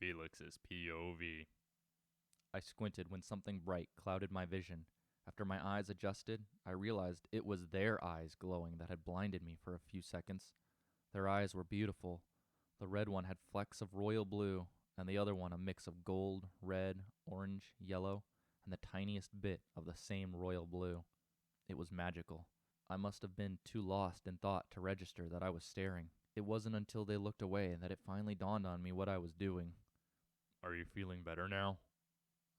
Felix's POV. I squinted when something bright clouded my vision. After my eyes adjusted, I realized it was their eyes glowing that had blinded me for a few seconds. Their eyes were beautiful. The red one had flecks of royal blue, and the other one a mix of gold, red, orange, yellow, and the tiniest bit of the same royal blue. It was magical. I must have been too lost in thought to register that I was staring. It wasn't until they looked away that it finally dawned on me what I was doing. Are you feeling better now?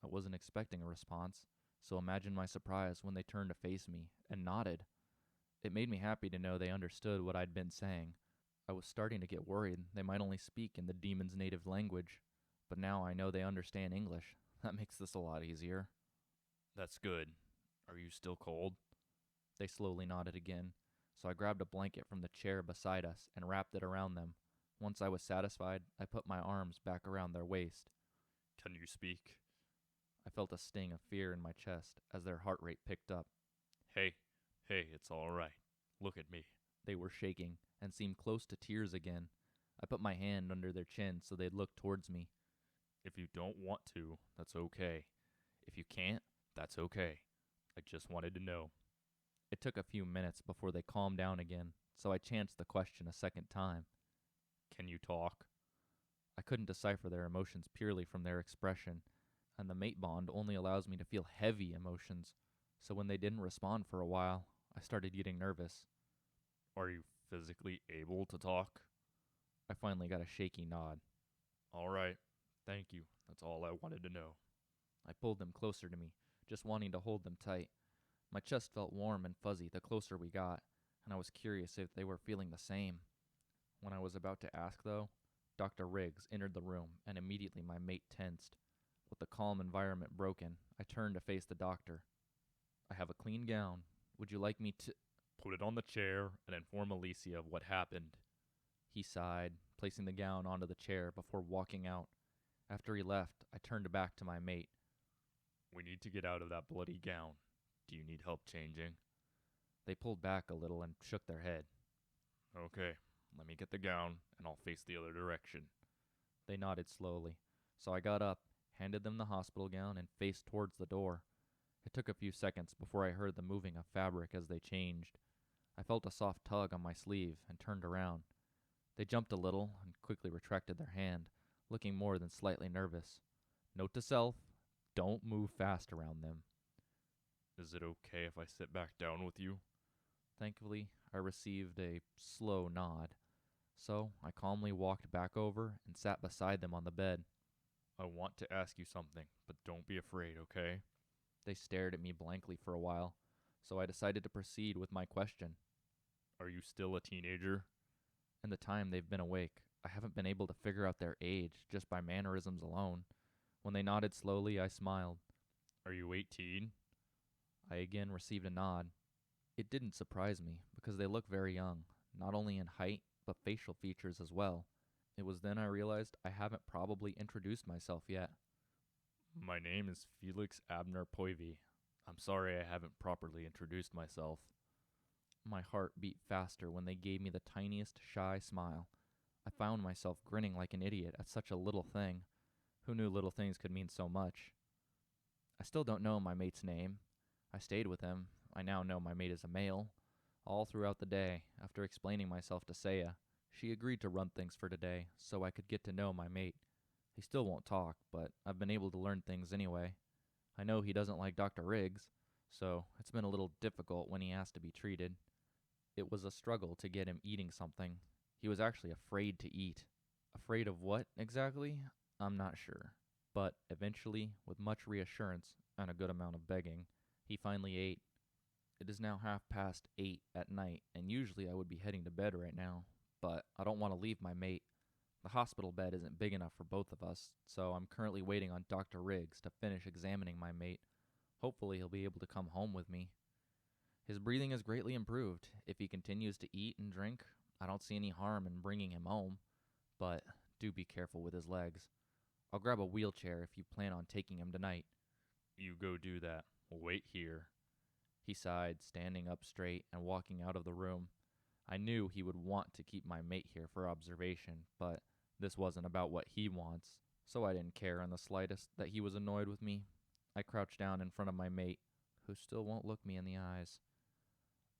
I wasn't expecting a response, so imagine my surprise when they turned to face me and nodded. It made me happy to know they understood what I'd been saying. I was starting to get worried they might only speak in the demon's native language, but now I know they understand English. That makes this a lot easier. That's good. Are you still cold? They slowly nodded again, so I grabbed a blanket from the chair beside us and wrapped it around them. Once I was satisfied, I put my arms back around their waist. Can you speak? I felt a sting of fear in my chest as their heart rate picked up. Hey, it's all right. Look at me. They were shaking and seemed close to tears again. I put my hand under their chin so they'd look towards me. If you don't want to, that's okay. If you can't, that's okay. I just wanted to know. It took a few minutes before they calmed down again, so I chanced the question a second time. Can you talk? I couldn't decipher their emotions purely from their expression, and the mate bond only allows me to feel heavy emotions, so when they didn't respond for a while, I started getting nervous. Are you physically able to talk? I finally got a shaky nod. All right. Thank you. That's all I wanted to know. I pulled them closer to me, just wanting to hold them tight. My chest felt warm and fuzzy the closer we got, and I was curious if they were feeling the same. When I was about to ask, though, Dr. Riggs entered the room, and immediately my mate tensed. With the calm environment broken, I turned to face the doctor. I have a clean gown. Would you like me to... Put it on the chair and inform Alicia of what happened. He sighed, placing the gown onto the chair before walking out. After he left, I turned back to my mate. We need to get out of that bloody gown. Do you need help changing? They pulled back a little and shook their head. Okay, let me get the gown, and I'll face the other direction. They nodded slowly, so I got up, handed them the hospital gown, and faced towards the door. It took a few seconds before I heard the moving of fabric as they changed. I felt a soft tug on my sleeve and turned around. They jumped a little and quickly retracted their hand, looking more than slightly nervous. Note to self, don't move fast around them. Is it okay if I sit back down with you? Thankfully, I received a slow nod, so I calmly walked back over and sat beside them on the bed. I want to ask you something, but don't be afraid, okay? They stared at me blankly for a while, so I decided to proceed with my question. Are you still a teenager? In the time they've been awake, I haven't been able to figure out their age just by mannerisms alone. When they nodded slowly, I smiled. Are you 18? I again received a nod. It didn't surprise me, because they look very young, not only in height, but facial features as well. It was then I realized I haven't probably introduced myself yet. My name is Felix Abner Poivy. I'm sorry I haven't properly introduced myself. My heart beat faster when they gave me the tiniest shy smile. I found myself grinning like an idiot at such a little thing. Who knew little things could mean so much? I still don't know my mate's name. I stayed with him. I now know my mate is a male. All throughout the day, after explaining myself to Saya, she agreed to run things for today so I could get to know my mate. He still won't talk, but I've been able to learn things anyway. I know he doesn't like Dr. Riggs, so it's been a little difficult when he asked to be treated. It was a struggle to get him eating something. He was actually afraid to eat. Afraid of what, exactly? I'm not sure. But eventually, with much reassurance and a good amount of begging, he finally ate. It is now 8:30 at night, and usually I would be heading to bed right now, but I don't want to leave my mate. The hospital bed isn't big enough for both of us, so I'm currently waiting on Dr. Riggs to finish examining my mate. Hopefully he'll be able to come home with me. His breathing has greatly improved. If he continues to eat and drink, I don't see any harm in bringing him home, but do be careful with his legs. I'll grab a wheelchair if you plan on taking him tonight. You go do that. We'll wait here. He sighed, standing up straight and walking out of the room. I knew he would want to keep my mate here for observation, but this wasn't about what he wants, So I didn't care in the slightest that he was annoyed with me. I crouched down in front of my mate, who still won't look me in the eyes.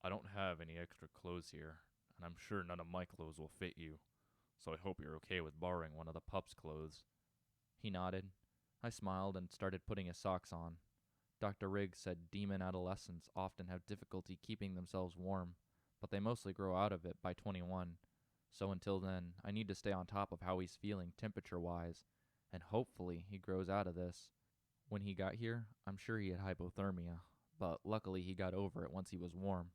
I don't have any extra clothes here, and I'm sure none of my clothes will fit you, so I hope you're okay with borrowing one of the pup's clothes. He nodded. I smiled and started putting his socks on. Dr. Riggs said demon adolescents often have difficulty keeping themselves warm, but they mostly grow out of it by 21. So until then, I need to stay on top of how he's feeling temperature-wise, and hopefully he grows out of this. When he got here, I'm sure he had hypothermia, but luckily he got over it once he was warm.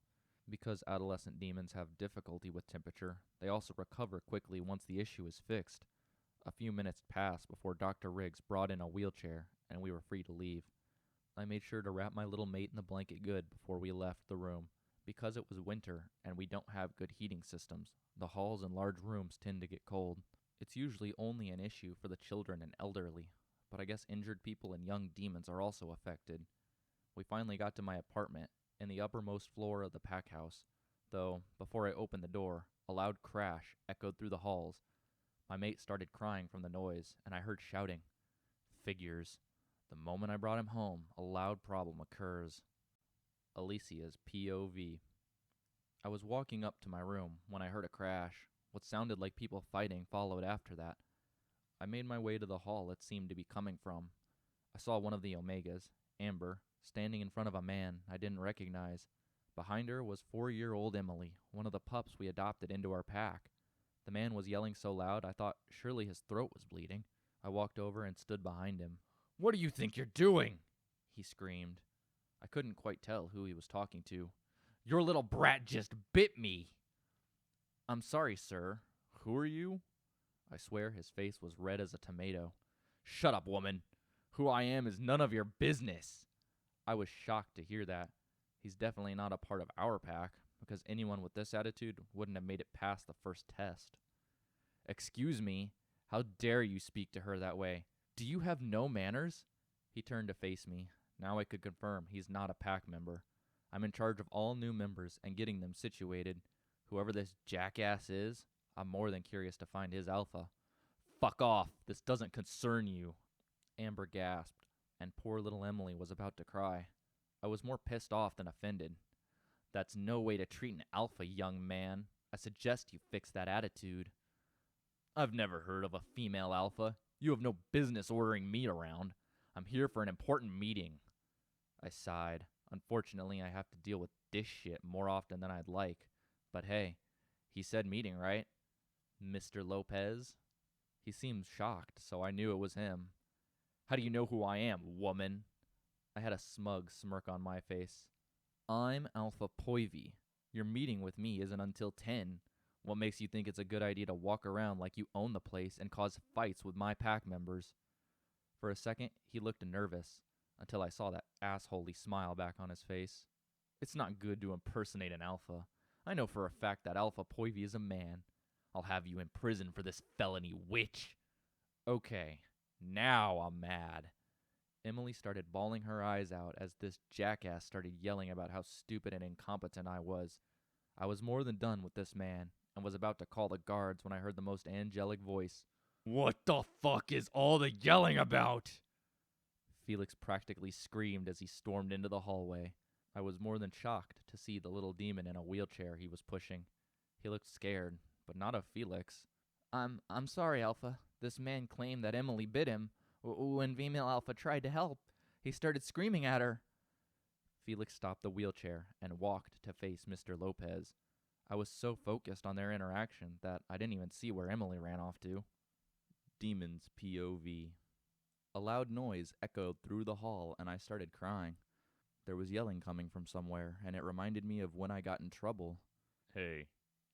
Because adolescent demons have difficulty with temperature, they also recover quickly once the issue is fixed. A few minutes passed before Dr. Riggs brought in a wheelchair, and we were free to leave. I made sure to wrap my little mate in the blanket good before we left the room. Because it was winter and we don't have good heating systems, the halls and large rooms tend to get cold. It's usually only an issue for the children and elderly, but I guess injured people and young demons are also affected. We finally got to my apartment, in the uppermost floor of the pack house, though, before I opened the door, a loud crash echoed through the halls. My mate started crying from the noise, and I heard shouting. Figures. The moment I brought him home, a loud problem occurs. Alicia's POV. I was walking up to my room when I heard a crash. What sounded like people fighting followed after that. I made my way to the hall it seemed to be coming from. I saw one of the Omegas, Amber, standing in front of a man I didn't recognize. Behind her was 4-year-old Emily, one of the pups we adopted into our pack. The man was yelling so loud I thought surely his throat was bleeding. I walked over and stood behind him. What do you think you're doing? He screamed. I couldn't quite tell who he was talking to. Your little brat just bit me. I'm sorry, sir. Who are you? I swear his face was red as a tomato. Shut up, woman. Who I am is none of your business. I was shocked to hear that. He's definitely not a part of our pack, because anyone with this attitude wouldn't have made it past the first test. Excuse me, how dare you speak to her that way? Do you have no manners? He turned to face me. Now I could confirm he's not a pack member. I'm in charge of all new members and getting them situated. Whoever this jackass is, I'm more than curious to find his alpha. Fuck off. This doesn't concern you. Amber gasped, and poor little Emily was about to cry. I was more pissed off than offended. That's no way to treat an alpha, young man. I suggest you fix that attitude. I've never heard of a female alpha. You have no business ordering me around. I'm here for an important meeting. I sighed. Unfortunately, I have to deal with this shit more often than I'd like. But hey, he said meeting, right? Mr. Lopez? He seemed shocked, so I knew it was him. How do you know who I am, woman? I had a smug smirk on my face. I'm Alpha Poivy. Your meeting with me isn't until 10. What makes you think it's a good idea to walk around like you own the place and cause fights with my pack members? For a second, he looked nervous, until I saw that assholey smile back on his face. It's not good to impersonate an alpha. I know for a fact that Alpha Poivy is a man. I'll have you in prison for this felony, witch. Okay, now I'm mad. Emily started bawling her eyes out as this jackass started yelling about how stupid and incompetent I was. I was more than done with this man, and was about to call the guards when I heard the most angelic voice. What the fuck is all the yelling about? Felix practically screamed as he stormed into the hallway. I was more than shocked to see the little demon in a wheelchair he was pushing. He looked scared, but not of Felix. I'm sorry, Alpha. This man claimed that Emily bit him. When female Alpha tried to help, he started screaming at her. Felix stopped the wheelchair and walked to face Mr. Lopez. I was so focused on their interaction that I didn't even see where Emily ran off to. Demon's POV. A loud noise echoed through the hall, and I started crying. There was yelling coming from somewhere, and it reminded me of when I got in trouble. Hey,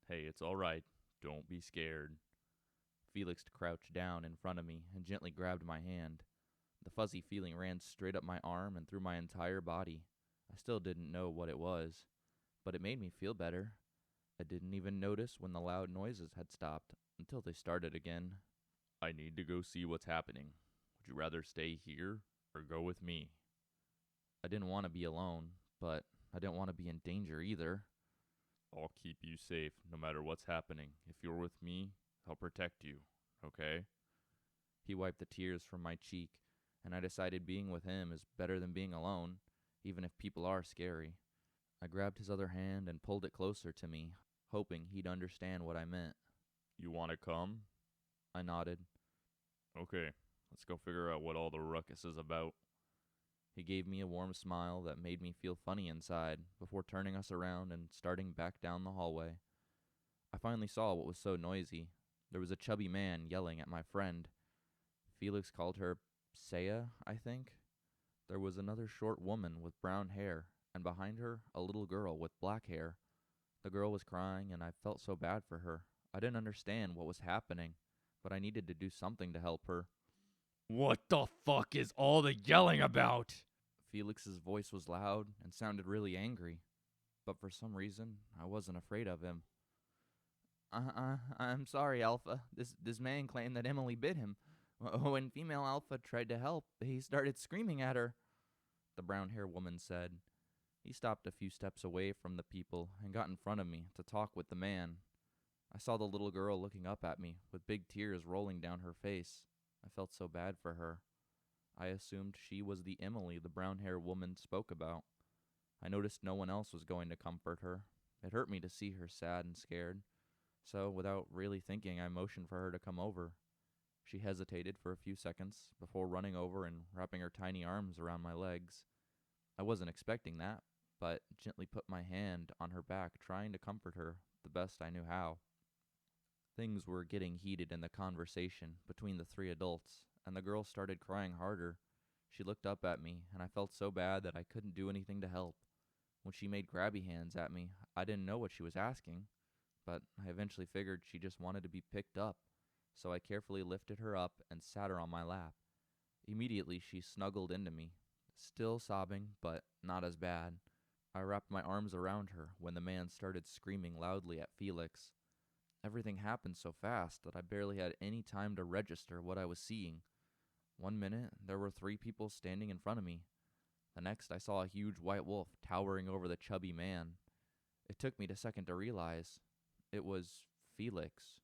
it's all right. Don't be scared. Felix crouched down in front of me and gently grabbed my hand. The fuzzy feeling ran straight up my arm and through my entire body. I still didn't know what it was, but it made me feel better. I didn't even notice when the loud noises had stopped until they started again. I need to go see what's happening. Would you rather stay here or go with me? I didn't want to be alone, but I didn't want to be in danger either. I'll keep you safe no matter what's happening. If you're with me, I'll protect you, okay? He wiped the tears from my cheek, and I decided being with him is better than being alone, even if people are scary. I grabbed his other hand and pulled it closer to me, hoping he'd understand what I meant. You want to come? I nodded. Okay, let's go figure out what all the ruckus is about. He gave me a warm smile that made me feel funny inside before turning us around and starting back down the hallway. I finally saw what was so noisy. There was a chubby man yelling at my friend. Felix called her Saya, I think. There was another short woman with brown hair, and behind her, a little girl with black hair. The girl was crying, and I felt so bad for her. I didn't understand what was happening, but I needed to do something to help her. What the fuck is all the yelling about? Felix's voice was loud and sounded really angry, but for some reason, I wasn't afraid of him. I'm sorry, Alpha. This man claimed that Emily bit him. When female Alpha tried to help, he started screaming at her, the brown-haired woman said. He stopped a few steps away from the people and got in front of me to talk with the man. I saw the little girl looking up at me with big tears rolling down her face. I felt so bad for her. I assumed she was the Emily the brown-haired woman spoke about. I noticed no one else was going to comfort her. It hurt me to see her sad and scared. So, without really thinking, I motioned for her to come over. She hesitated for a few seconds before running over and wrapping her tiny arms around my legs. I wasn't expecting that, but gently put my hand on her back, trying to comfort her the best I knew how. Things were getting heated in the conversation between the three adults, and the girl started crying harder. She looked up at me, and I felt so bad that I couldn't do anything to help. When she made grabby hands at me, I didn't know what she was asking, but I eventually figured she just wanted to be picked up, so I carefully lifted her up and sat her on my lap. Immediately, she snuggled into me, still sobbing, but not as bad. I wrapped my arms around her when the man started screaming loudly at Felix. Everything happened so fast that I barely had any time to register what I was seeing. 1 minute, there were 3 people standing in front of me. The next, I saw a huge white wolf towering over the chubby man. It took me a second to realize it was Felix.